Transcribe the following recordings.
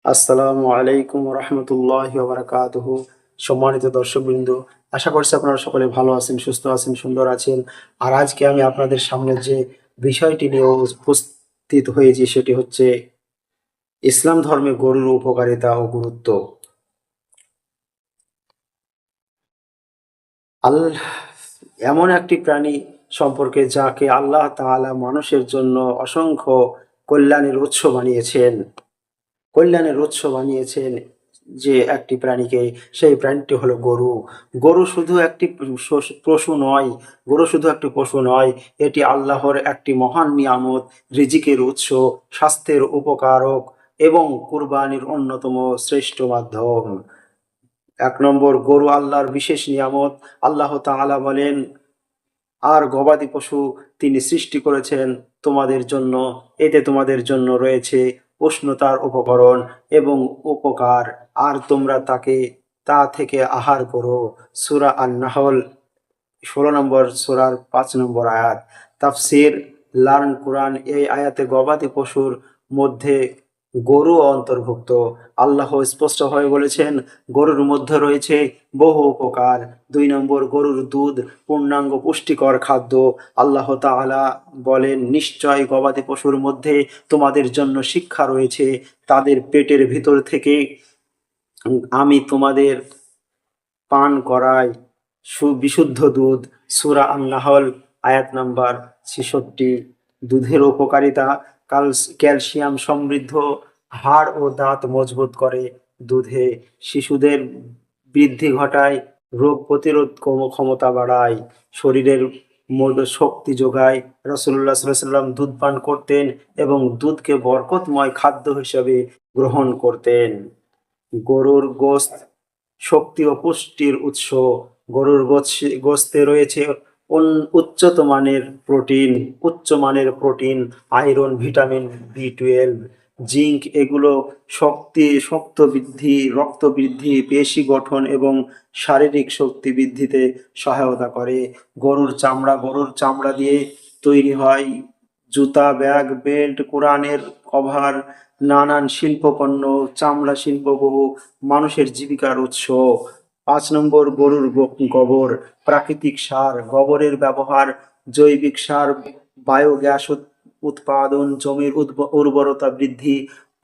আসসালামু আলাইকুম রহমতুল্লাহি ওয়া বারাকাতুহু। সম্মানিত দর্শকবৃন্দ, আশা করছি আপনারা সকলে ভালো আছেন, সুস্থ আছেন, সুন্দর আছেন। আর আজকে আমি আপনাদের সামনে যে বিষয়টি নিয়ে উপস্থিত হয়েছি সেটি হচ্ছে ইসলাম ধর্মে গরুর উপকারিতা ও গুরুত্ব। আল্লাহ এমন একটি প্রাণী সম্পর্কে যাকে আল্লাহ তাআলা মানুষের জন্য অসংখ্য কল্যাণের উৎস বানিয়েছেন। কল্যাণের উৎস বানিয়েছেন যে একটি প্রাণীকে, সেই প্রাণীটি হলো গরু। গরু শুধু একটি পশু নয়, গরু শুধু একটি পশু নয়, এটি আল্লাহর একটি মহান নিয়ামত, রিজিকের উৎস, স্বাস্থ্যের উপকারক এবং কুরবানির অন্যতম শ্রেষ্ঠ মাধ্যম। এক নম্বর, গরু আল্লাহর বিশেষ নিয়ামত। আল্লাহ তাআলা বলেন, আর গবাদি পশু তিনি সৃষ্টি করেছেন তোমাদের জন্য, এতে তোমাদের জন্য রয়েছে উষ্ণতার উপকরণ এবং উপকার, আর তোমরা তা থেকে আহার করো। সূরা আন-নাহল 16 নম্বর সূরার 5 নম্বর আয়াত। তাফসীর লার্ন কুরআন, এই আয়াতে গবাদি পশুর মধ্যে গরু অন্তর্ভুক্ত। আল্লাহ স্পষ্টভাবে বলেছেন, গরুর মধ্যে রয়েছে বহু উপকার। 2 নম্বর, গরুর দুধ পূর্ণাঙ্গ পুষ্টিকর খাদ্য। আল্লাহ তাআলা বলেন, নিশ্চয় গবাদি পশুর মধ্যে তোমাদের জন্য শিক্ষা রয়েছে, তাদের পেটের ভিতর থেকে আমি তোমাদের পান করাই বিশুদ্ধ দুধ। সূরা আন-নাহল আয়াত নাম্বার 66। দুধের উপকারিতা: ক্যালসিয়াম সমৃদ্ধ, হাড় ও দাঁত মজবুত করে। দুধে শিশুদের বৃদ্ধি ঘটায়, রোগ প্রতিরোধ ক্ষমতা বাড়ায়, শরীরের মধ্যে শক্তি যোগায়। রাসূলুল্লাহ সাল্লাল্লাহু আলাইহি ওয়াসাল্লাম দুধ পান করতেন এবং দুধকে বরকতময় খাদ্য হিসেবে গ্রহণ করতেন। গরুর গোশত শক্তি ও পুষ্টির উৎস। গরুর গোশতে রয়েছে উচ্চ মানের protein, iron, vitamin B 12, zinc. এগুলো শক্ত বৃদ্ধি, রক্ত বৃদ্ধি, পেশি গঠন এবং শারীরিক শক্তি বৃদ্ধিতে সহায়তা করে। গরুর চামড়া দিয়ে তৈরি হয় জুতা, ব্যাগ, বেল্ট, কোরআনের কভার, নানান শিল্পপণ্য। চামড়া শিল্প বহু মানুষের জীবিকার উৎস। 5 নম্বর, গরুর গোবর প্রাকৃতিক সার। গোবরের ব্যবহার জৈবিক সার, বায়োগ্যাস উৎপাদন, জমির উর্বরতা বৃদ্ধি,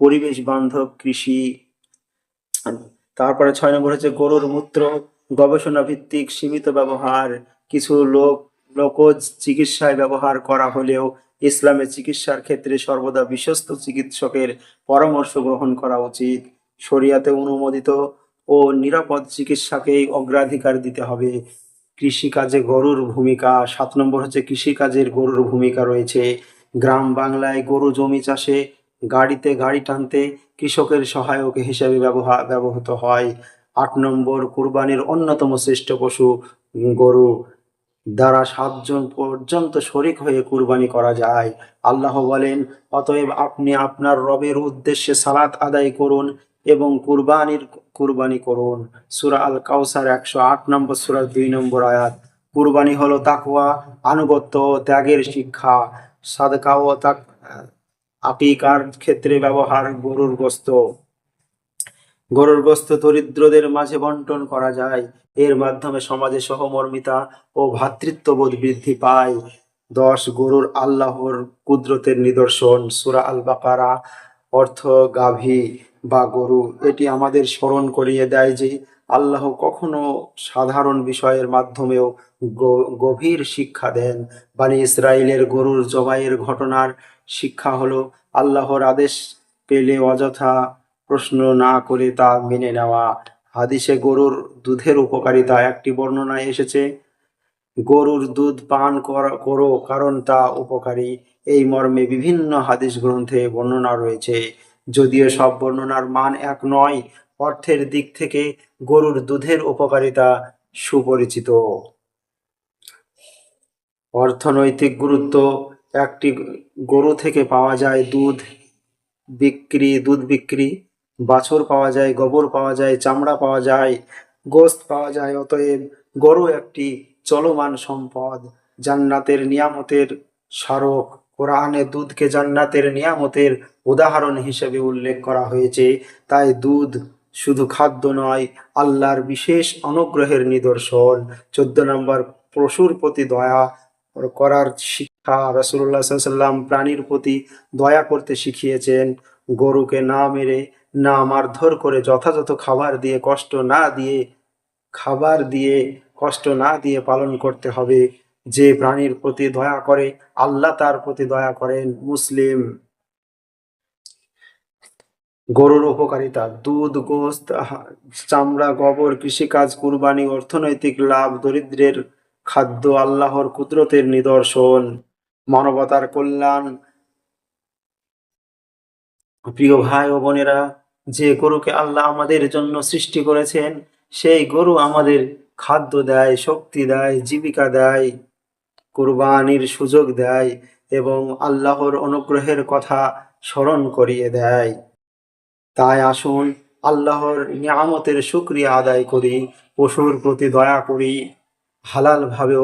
পরিবেশ বান্ধব কৃষি। তারপরে 6 নম্বর হচ্ছে গরুর মূত্র গবেষণা ভিত্তিক সীমিত ব্যবহার। কিছু লোকজ চিকিৎসায় ব্যবহার করা হলেও ইসলামে চিকিৎসার ক্ষেত্রে সর্বদা বিশ্বস্ত চিকিৎসকের পরামর্শ গ্রহণ করা উচিত। শরিয়াতে অনুমোদিত ও নিরাপদ চিকিৎসাকেই অগ্রাধিকার দিতে হবে। কৃষিকাজে গরুর ভূমিকা: 7 নম্বর হচ্ছে কৃষিকাজের গরুর ভূমিকা রয়েছে। গ্রাম বাংলায় গরু জমি চাষে, গাড়ি টানতে কৃষকের সহায়ক হিসেবে ব্যবহৃত হয়। 8 নম্বর, কুরবানির অন্যতম শ্রেষ্ঠ পশু গরু, দ্বারা 7 জন পর্যন্ত শরিক হয়ে কুরবানি করা যায়। আল্লাহ বলেন, অতএব আপনি আপনার রবের উদ্দেশ্যে সালাত আদায় করুন এবং কুরবানি করুন। সূরা আল কাউসার 108 নম্বর সূরার 2 নম্বর আয়াত। কুরবানি হলো তাকওয়া, আনুগত্য ও ত্যাগের শিক্ষা। সাদকা ও আকিকার ক্ষেত্রে ব্যবহার গরুর গোশত দরিদ্রদের মাঝে বন্টন করা যায়। এর মাধ্যমে সমাজে সহমর্মিতা ও ভ্রাতৃত্ববোধ বৃদ্ধি পায়। 10, গরুর আল্লাহর কুদরতের নিদর্শন। সূরা আল বাকারা অর্থ গাভী বা গরু। এটি আমাদের স্মরণ করিয়ে দেয় যে আল্লাহ কখনো সাধারণ বিষয়ের মাধ্যমেও গভীর শিক্ষা দেন। বনী ইসরাইলের গরুর জবাইয়ের ঘটনার শিক্ষা হলো আল্লাহর আদেশ পেলে অযথা প্রশ্ন না করে তা মেনে নেওয়া। হাদিসে গরুর দুধের উপকারিতা একটি বর্ণনায় এসেছে, গরুর দুধ পান করো কারণ তা উপকারী। এই মর্মে বিভিন্ন হাদিস গ্রন্থে বর্ণনা রয়েছে, যদিও সব বর্ণনার মান এক নয়। অর্থের দিক থেকে গরুর দুধের উপকারিতা সুপরিচিত। অর্থনৈতিক গুরুত্ব: একটি গরু থেকে পাওয়া যায় দুধ বিক্রি, বাছুর পাওয়া যায়, গোবর পাওয়া যায়, চামড়া পাওয়া যায়, গোশত পাওয়া যায়। অতএব গরু একটি চলমান সম্পদ, জান্নাতের নিয়ামতের স্মারক। কোরআনে দুধকে জান্নাতের নিয়ামতের উদাহরণ হিসেবে উল্লেখ করা হয়েছে। তাই দুধ শুধু খাদ্য নয়, আল্লাহর বিশেষ অনুগ্রহের নিদর্শন। 14 নম্বর, পশুর প্রতি দয়া করার শিক্ষা। রাসূলুল্লাহ সাল্লাল্লাহু আলাইহি ওয়াসাল্লাম প্রাণীর প্রতি দয়া করতে শিখিয়েছেন। গরুকে না মেরে, না মারধর করে যথাযথ খাবার দিয়ে কষ্ট না দিয়ে পালন করতে হবে। যে প্রাণীর প্রতি দয়া করে, আল্লাহ তার প্রতি দয়া করেন। মুসলিম। গরুর উপকারিতা: দুধ, গোশত, চামড়া, গোবর, কৃষিকাজ, কুরবানি, অর্থনৈতিক লাভ, দরিদ্রের খাদ্য, আল্লাহর কুদরতের নিদর্শন। মানবতার কল্যাণ। প্রিয় ভাই ও বোনেরা, যে গরুকে আল্লাহ আমাদের জন্য সৃষ্টি করেছেন, সেই গরু আমাদের খাদ্য দেয়, শক্তি দেয়, জীবিকা দেয়, কুরবানির সুযোগ দেয় এবং আল্লাহর অনুগ্রহের কথা স্মরণ করিয়ে দেয়। তাই আসুন আল্লাহর নিয়ামতের শুকরিয়া আদায় করি, পশুর প্রতি দয়া করি, হালালভাবে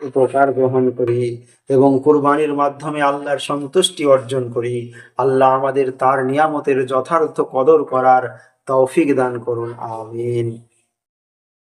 উপকার গ্রহণ করি এবং কুরবানির মাধ্যমে আল্লাহর সন্তুষ্টি অর্জন করি। আল্লাহ আমাদের তার নিয়ামতের যথার্থ কদর করার তৌফিক দান করুন। আমিন।